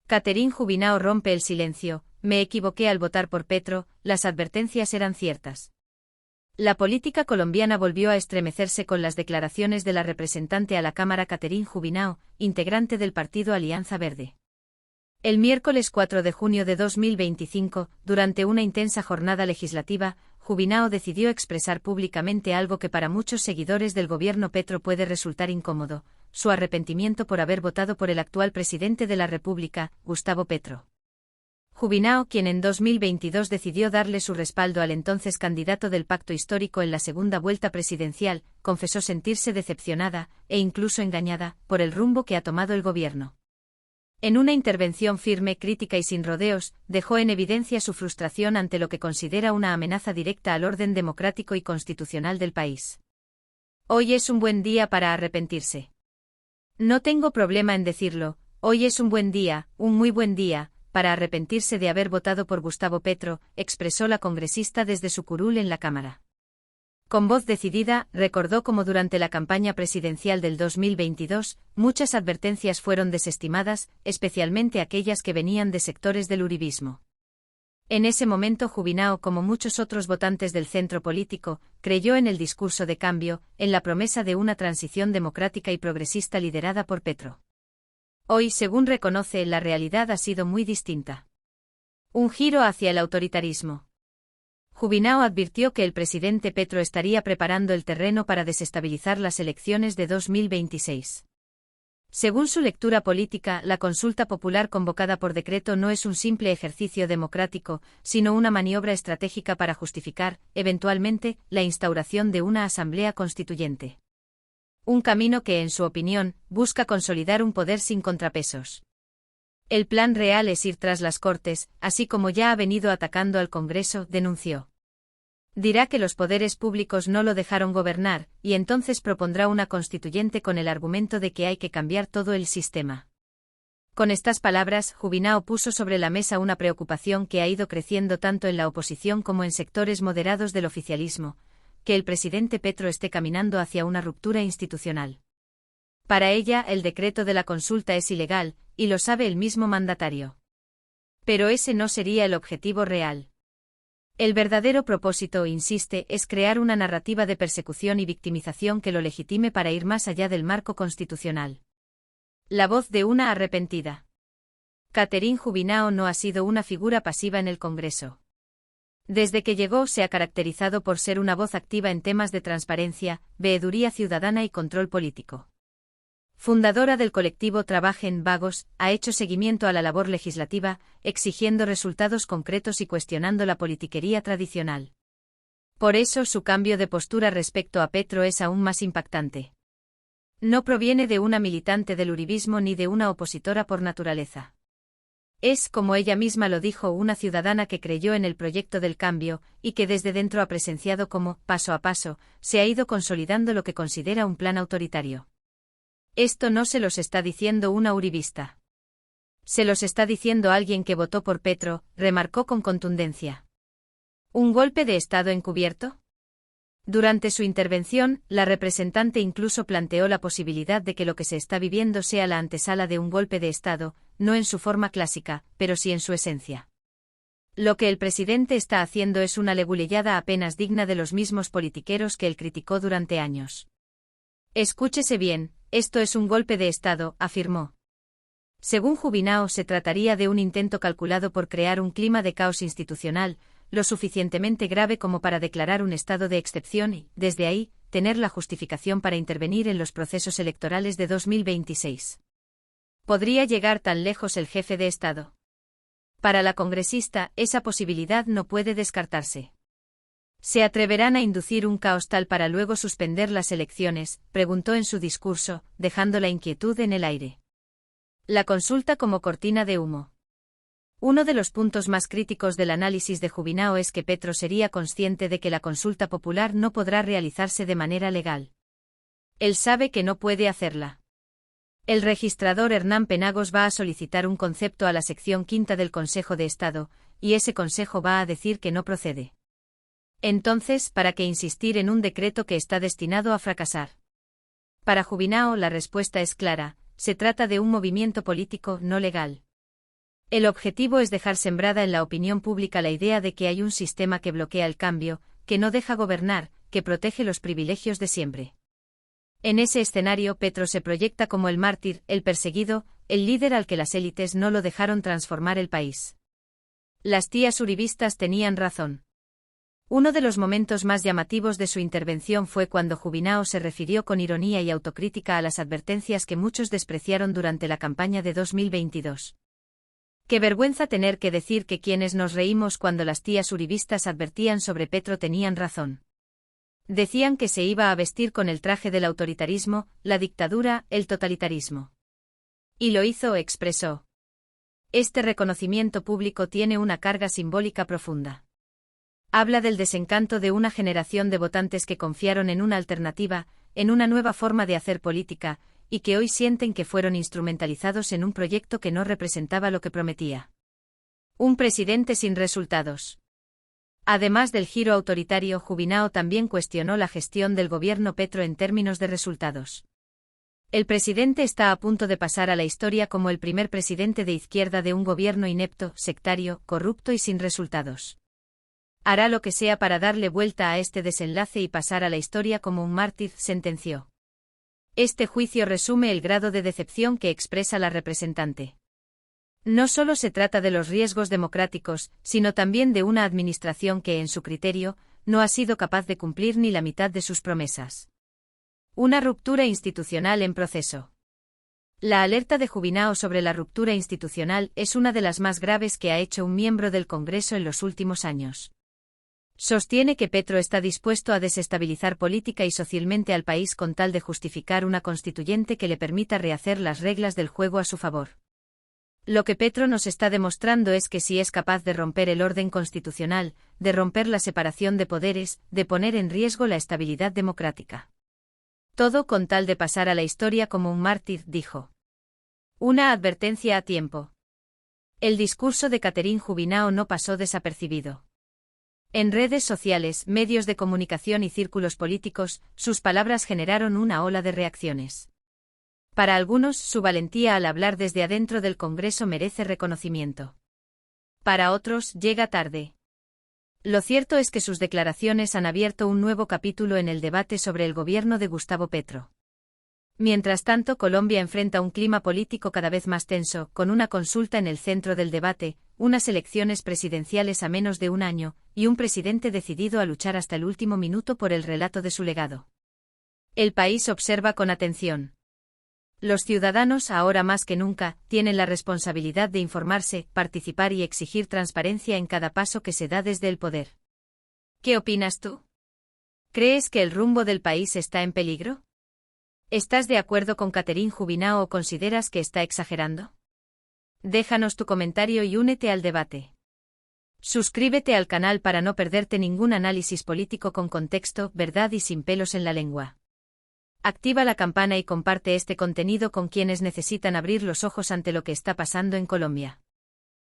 Catherine Jubinao rompe el silencio. Me equivoqué al votar por Petro, las advertencias eran ciertas. La política colombiana volvió a estremecerse con las declaraciones de la representante a la Cámara Catherine Jubinao, integrante del partido Alianza Verde. El miércoles 4 de junio de 2025, durante una intensa jornada legislativa, Jubinao decidió expresar públicamente algo que para muchos seguidores del gobierno Petro puede resultar incómodo: su arrepentimiento por haber votado por el actual presidente de la República, Gustavo Petro. Jubinao, quien en 2022 decidió darle su respaldo al entonces candidato del Pacto Histórico en la segunda vuelta presidencial, confesó sentirse decepcionada, e incluso engañada, por el rumbo que ha tomado el gobierno. En una intervención firme, crítica y sin rodeos, dejó en evidencia su frustración ante lo que considera una amenaza directa al orden democrático y constitucional del país. Hoy es un buen día para arrepentirse. No tengo problema en decirlo, hoy es un buen día, un muy buen día, para arrepentirse de haber votado por Gustavo Petro, expresó la congresista desde su curul en la Cámara. Con voz decidida, recordó cómo durante la campaña presidencial del 2022, muchas advertencias fueron desestimadas, especialmente aquellas que venían de sectores del uribismo. En ese momento Jubinao, como muchos otros votantes del centro político, creyó en el discurso de cambio, en la promesa de una transición democrática y progresista liderada por Petro. Hoy, según reconoce, la realidad ha sido muy distinta. Un giro hacia el autoritarismo. Jubinao advirtió que el presidente Petro estaría preparando el terreno para desestabilizar las elecciones de 2026. Según su lectura política, la consulta popular convocada por decreto no es un simple ejercicio democrático, sino una maniobra estratégica para justificar, eventualmente, la instauración de una asamblea constituyente. Un camino que, en su opinión, busca consolidar un poder sin contrapesos. El plan real es ir tras las Cortes, así como ya ha venido atacando al Congreso, denunció. Dirá que los poderes públicos no lo dejaron gobernar, y entonces propondrá una constituyente con el argumento de que hay que cambiar todo el sistema. Con estas palabras, Jubinao puso sobre la mesa una preocupación que ha ido creciendo tanto en la oposición como en sectores moderados del oficialismo: que el presidente Petro esté caminando hacia una ruptura institucional. Para ella, el decreto de la consulta es ilegal, y lo sabe el mismo mandatario. Pero ese no sería el objetivo real. El verdadero propósito, insiste, es crear una narrativa de persecución y victimización que lo legitime para ir más allá del marco constitucional. La voz de una arrepentida. Catherine Jubinao no ha sido una figura pasiva en el Congreso. Desde que llegó se ha caracterizado por ser una voz activa en temas de transparencia, veeduría ciudadana y control político. Fundadora del colectivo Trabajen Vagos, ha hecho seguimiento a la labor legislativa, exigiendo resultados concretos y cuestionando la politiquería tradicional. Por eso su cambio de postura respecto a Petro es aún más impactante. No proviene de una militante del uribismo ni de una opositora por naturaleza. Es, como ella misma lo dijo, una ciudadana que creyó en el proyecto del cambio, y que desde dentro ha presenciado cómo, paso a paso, se ha ido consolidando lo que considera un plan autoritario. Esto no se los está diciendo una uribista. Se los está diciendo alguien que votó por Petro, remarcó con contundencia. ¿Un golpe de Estado encubierto? Durante su intervención, la representante incluso planteó la posibilidad de que lo que se está viviendo sea la antesala de un golpe de Estado, no en su forma clásica, pero sí en su esencia. Lo que el presidente está haciendo es una leguleyada apenas digna de los mismos politiqueros que él criticó durante años. Escúchese bien, esto es un golpe de Estado, afirmó. Según Jubinao, se trataría de un intento calculado por crear un clima de caos institucional, lo suficientemente grave como para declarar un estado de excepción y, desde ahí, tener la justificación para intervenir en los procesos electorales de 2026. ¿Podría llegar tan lejos el jefe de Estado? Para la congresista, esa posibilidad no puede descartarse. ¿Se atreverán a inducir un caos tal para luego suspender las elecciones?, preguntó en su discurso, dejando la inquietud en el aire. La consulta como cortina de humo. Uno de los puntos más críticos del análisis de Jubinao es que Petro sería consciente de que la consulta popular no podrá realizarse de manera legal. Él sabe que no puede hacerla. El registrador Hernán Penagos va a solicitar un concepto a la sección quinta del Consejo de Estado, y ese Consejo va a decir que no procede. Entonces, ¿para qué insistir en un decreto que está destinado a fracasar? Para Jubinao la respuesta es clara: se trata de un movimiento político no legal. El objetivo es dejar sembrada en la opinión pública la idea de que hay un sistema que bloquea el cambio, que no deja gobernar, que protege los privilegios de siempre. En ese escenario Petro se proyecta como el mártir, el perseguido, el líder al que las élites no lo dejaron transformar el país. Las tías uribistas tenían razón. Uno de los momentos más llamativos de su intervención fue cuando Jubinao se refirió con ironía y autocrítica a las advertencias que muchos despreciaron durante la campaña de 2022. Qué vergüenza tener que decir que quienes nos reímos cuando las tías uribistas advertían sobre Petro tenían razón. Decían que se iba a vestir con el traje del autoritarismo, la dictadura, el totalitarismo. Y lo hizo, expresó. Este reconocimiento público tiene una carga simbólica profunda. Habla del desencanto de una generación de votantes que confiaron en una alternativa, en una nueva forma de hacer política, y que hoy sienten que fueron instrumentalizados en un proyecto que no representaba lo que prometía. Un presidente sin resultados. Además del giro autoritario, Jubinao también cuestionó la gestión del gobierno Petro en términos de resultados. El presidente está a punto de pasar a la historia como el primer presidente de izquierda de un gobierno inepto, sectario, corrupto y sin resultados. Hará lo que sea para darle vuelta a este desenlace y pasar a la historia como un mártir, sentenció. Este juicio resume el grado de decepción que expresa la representante. No solo se trata de los riesgos democráticos, sino también de una administración que, en su criterio, no ha sido capaz de cumplir ni la mitad de sus promesas. Una ruptura institucional en proceso. La alerta de Jubinao sobre la ruptura institucional es una de las más graves que ha hecho un miembro del Congreso en los últimos años. Sostiene que Petro está dispuesto a desestabilizar política y socialmente al país con tal de justificar una constituyente que le permita rehacer las reglas del juego a su favor. Lo que Petro nos está demostrando es que sí es capaz de romper el orden constitucional, de romper la separación de poderes, de poner en riesgo la estabilidad democrática. Todo con tal de pasar a la historia como un mártir, dijo. Una advertencia a tiempo. El discurso de Catherine Jubinao no pasó desapercibido. En redes sociales, medios de comunicación y círculos políticos, sus palabras generaron una ola de reacciones. Para algunos, su valentía al hablar desde adentro del Congreso merece reconocimiento. Para otros, llega tarde. Lo cierto es que sus declaraciones han abierto un nuevo capítulo en el debate sobre el gobierno de Gustavo Petro. Mientras tanto, Colombia enfrenta un clima político cada vez más tenso, con una consulta en el centro del debate, unas elecciones presidenciales a menos de un año, y un presidente decidido a luchar hasta el último minuto por el relato de su legado. El país observa con atención. Los ciudadanos, ahora más que nunca, tienen la responsabilidad de informarse, participar y exigir transparencia en cada paso que se da desde el poder. ¿Qué opinas tú? ¿Crees que el rumbo del país está en peligro? ¿Estás de acuerdo con Catherine Jubinao o consideras que está exagerando? Déjanos tu comentario y únete al debate. Suscríbete al canal para no perderte ningún análisis político con contexto, verdad y sin pelos en la lengua. Activa la campana y comparte este contenido con quienes necesitan abrir los ojos ante lo que está pasando en Colombia.